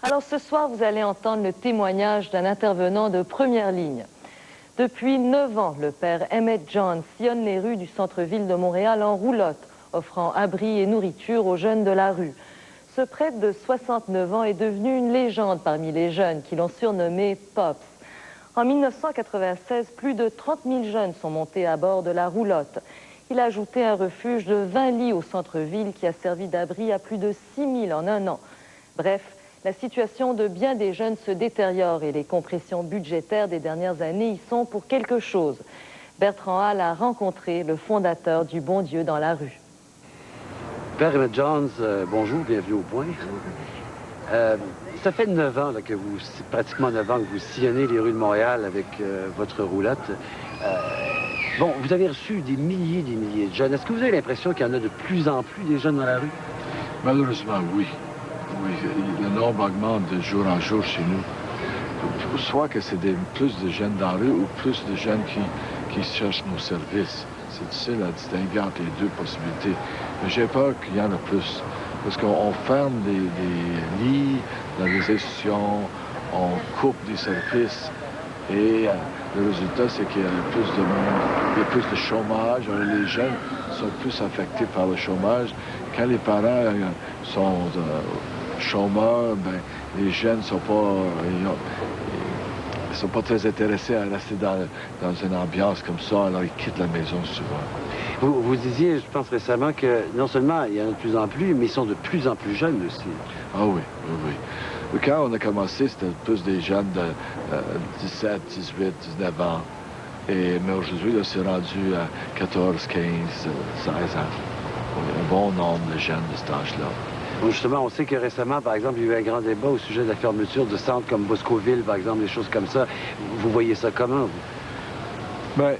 Alors ce soir, vous allez entendre le témoignage d'un intervenant de première ligne. Depuis 9 ans, le père Emmett John sillonne les rues du centre-ville de Montréal en roulotte, offrant abri et nourriture aux jeunes de la rue. Ce prêtre de 69 ans est devenu une légende parmi les jeunes qui l'ont surnommé Pops. En 1996, plus de 30 000 jeunes sont montés à bord de la roulotte. Il a ajouté un refuge de 20 lits au centre-ville qui a servi d'abri à plus de 6 000 en un an. Bref, la situation de bien des jeunes se détériore et les compressions budgétaires des dernières années y sont pour quelque chose. Bertrand Hall a rencontré le fondateur du Bon Dieu dans la rue. Père Emmett Johns, bonjour, bienvenue au Point. Ça fait 9 ans là, pratiquement 9 ans que vous sillonnez les rues de Montréal avec votre roulotte. Bon, vous avez reçu des milliers de jeunes. Est-ce que vous avez l'impression qu'il y en a de plus en plus des jeunes dans la rue? Malheureusement, oui. Oui, le nombre augmente de jour en jour chez nous. Soit que c'est plus de jeunes dans la rue ou plus de jeunes qui cherchent nos services. C'est difficile à distinguer entre les deux possibilités. Mais j'ai peur qu'il y en a plus. Parce qu'on ferme des lits dans les institutions, on coupe des services. Et le résultat, c'est qu'il y a plus de monde, il y a plus de chômage. Alors, les jeunes sont plus affectés par le chômage. Quand les parents sont chômeurs, ben, les jeunes ne sont pas très intéressés à rester dans une ambiance comme ça, alors ils quittent la maison souvent. Vous disiez, je pense récemment, que non seulement il y en a de plus en plus, mais ils sont de plus en plus jeunes aussi. Ah oui, oui, oui. Quand on a commencé, c'était plus des jeunes de 17, 18, 19 ans. Mais aujourd'hui, c'est rendu à 14, 15, 16 ans. Un bon nombre de jeunes de cet âge-là. Bon, justement, on sait que récemment, par exemple, il y a eu un grand débat au sujet de la fermeture de centres comme Boscoville, par exemple, des choses comme ça. Vous voyez ça comment, vous? Bien,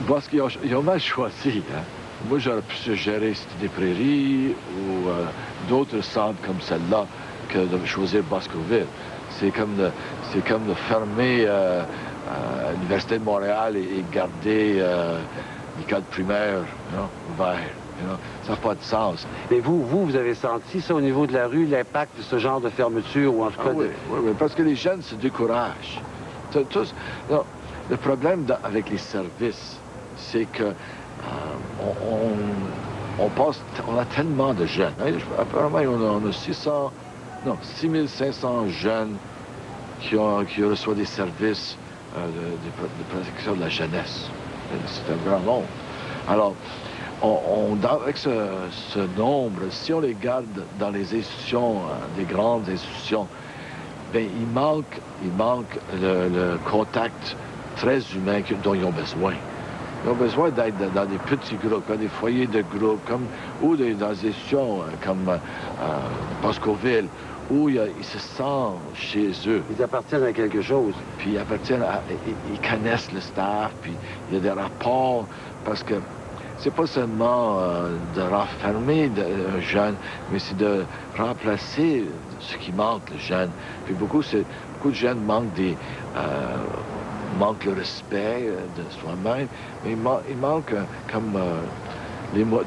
parce qu'ils ont mal choisi. Hein? Moi, j'aurais pu suggérer des prairies ou d'autres centres comme celle-là que de choisir Boscoville. C'est comme de fermer l'Université de Montréal et garder l'école primaire ouvert. Ça n'a pas de sens. Mais vous avez senti ça au niveau de la rue, l'impact de ce genre de fermeture ou en tout cas... Oui, parce que les jeunes se découragent. Le problème avec les services, c'est que on a tellement de jeunes. Hein? Apparemment, on a 6500 jeunes qui reçoivent des services de protection de la jeunesse. C'est un grand nombre. Alors, avec ce nombre, si on les garde dans les institutions, des grandes institutions, bien, il manque le contact très humain dont ils ont besoin. Ils ont besoin d'être dans des petits groupes, des foyers de groupes, ou dans des institutions comme Boscoville, où ils se sentent chez eux. Ils appartiennent à quelque chose. Puis ils connaissent le staff, puis il y a des rapports, parce que c'est pas seulement de renfermer un jeune, mais c'est de remplacer ce qui manque, le jeune. Puis beaucoup de jeunes manquent le respect de soi-même, mais il manque une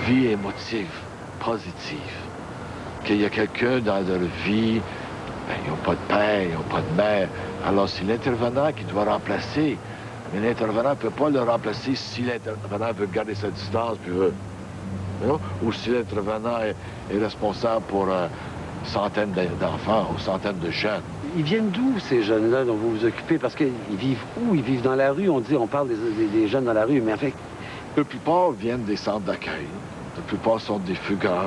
vie émotive, positive. Qu'il y a quelqu'un dans leur vie, ben, ils n'ont pas de père, ils n'ont pas de mère. Alors c'est l'intervenant qui doit remplacer. Mais l'intervenant ne peut pas le remplacer si l'intervenant veut garder sa distance, puis ou si l'intervenant est responsable pour centaines d'enfants ou centaines de jeunes. Ils viennent d'où, ces jeunes-là dont vous vous occupez? Parce qu'ils vivent où? Ils vivent dans la rue. On parle des jeunes dans la rue, mais en fait... La plupart viennent des centres d'accueil. La plupart sont des fugueurs.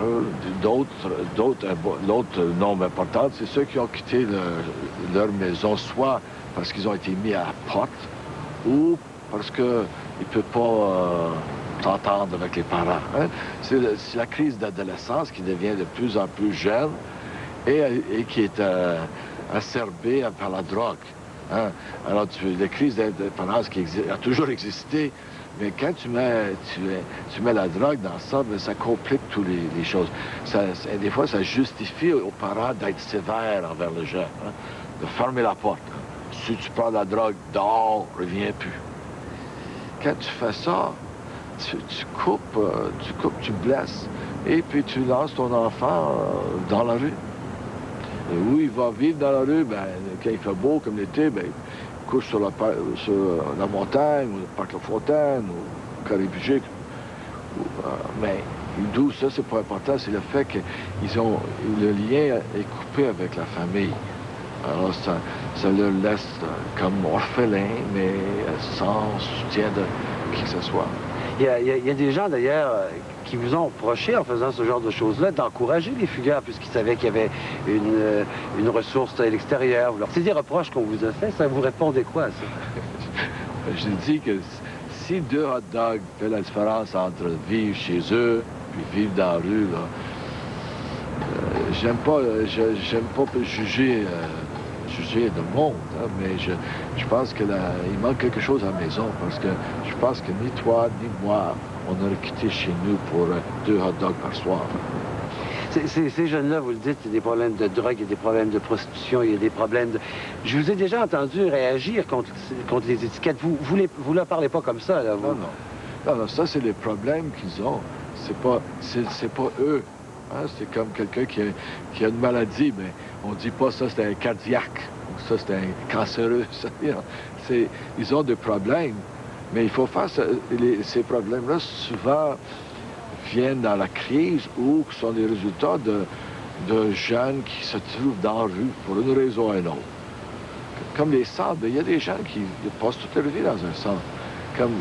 L'autre nombre important, c'est ceux qui ont quitté leur maison, soit parce qu'ils ont été mis à la porte, ou parce qu'ils ne peuvent pas s'entendre avec les parents. Hein? C'est la crise d'adolescence qui devient de plus en plus jeune et qui est acerbée par la drogue. Hein? Alors, la crise d'indépendance qui a toujours existé, mais quand tu mets la drogue dans ça, bien, ça complique toutes les choses. Des fois, ça justifie aux parents d'être sévères envers le jeune, hein? De fermer la porte. Hein? Si tu prends la drogue dehors, reviens plus. Quand tu fais ça, tu coupes, tu blesses et puis tu lances ton enfant dans la rue. Et où il va vivre dans la rue, ben, quand il fait beau, comme l'été, ben, il couche sur la montagne, ou le parc La Fontaine, ou Carré-Bugey. Mais d'où ça, c'est pas important, c'est le fait que le lien est coupé avec la famille. Alors ça leur laisse comme orphelin, mais sans soutien de qui que ce soit. Il y a des gens, d'ailleurs, qui vous ont reproché, en faisant ce genre de choses-là, d'encourager les fugueurs, puisqu'ils savaient qu'il y avait une ressource à l'extérieur. C'est des reproches qu'on vous a fait, ça vous répondait quoi, ça? J'ai dit que si 2 hot dogs fait la différence entre vivre chez eux puis vivre dans la rue, là, j'aime pas juger le monde, hein, mais je pense qu'il manque quelque chose à la maison, parce que je pense que ni toi ni moi, on aurait quitté chez nous pour 2 hot dogs par soir. Ces jeunes-là, vous le dites, il y a des problèmes de drogue, il y a des problèmes de prostitution, il y a des problèmes de... Je vous ai déjà entendu réagir contre les étiquettes. Vous leur parlez pas comme ça, là, vous? Non, ça, c'est les problèmes qu'ils ont. C'est pas eux. Hein? C'est comme quelqu'un qui a une maladie, mais on dit pas ça, c'est un cardiaque, ou ça, c'est un cancéreux. Ils ont des problèmes, mais il faut faire ces problèmes-là, souvent viennent dans la crise ou sont des résultats de jeunes qui se trouvent dans la rue pour une raison ou une autre. Comme les centres, il y a des gens qui passent toute leur vie dans un centre. Comme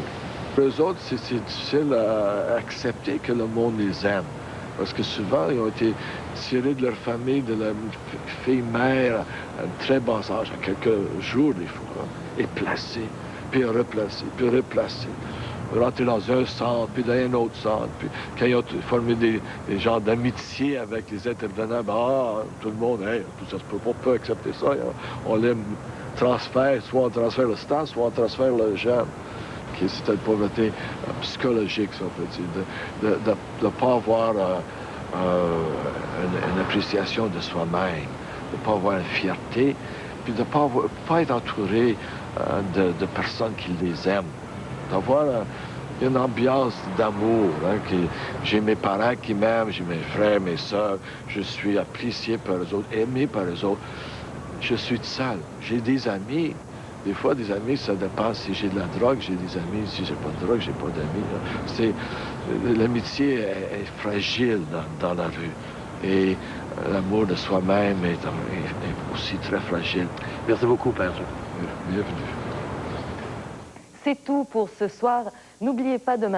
pour eux autres, c'est difficile à accepter que le monde les aime. Parce que souvent, ils ont été tirés de leur famille, de leur fille-mère, à un très bas âge, à quelques jours des fois, et placés, puis replacés, puis replacés. Rentrer dans un centre, puis dans un autre centre. Puis quand ils ont formé des genres d'amitié avec les intervenants, tout le monde, hey, tout ça se peut pas accepter ça. Hein. On les transfère, soit on transfère le stade, soit on transfère le jeune. C'est une pauvreté psychologique, ça, en fait. De ne pas avoir une appréciation de soi-même, de ne pas avoir une fierté, puis de ne pas être entouré de personnes qui les aiment. D'avoir une ambiance d'amour. Hein, j'ai mes parents qui m'aiment, j'ai mes frères, mes soeurs, je suis apprécié par eux autres, aimé par eux autres. Je suis seul. J'ai des amis. Des fois, des amis, ça dépend. Si j'ai de la drogue, j'ai des amis. Si j'ai pas de drogue, j'ai pas d'amis. L'amitié est fragile dans la rue. Et l'amour de soi-même est aussi très fragile. Merci beaucoup, Père. Bienvenue. C'est tout pour ce soir. N'oubliez pas de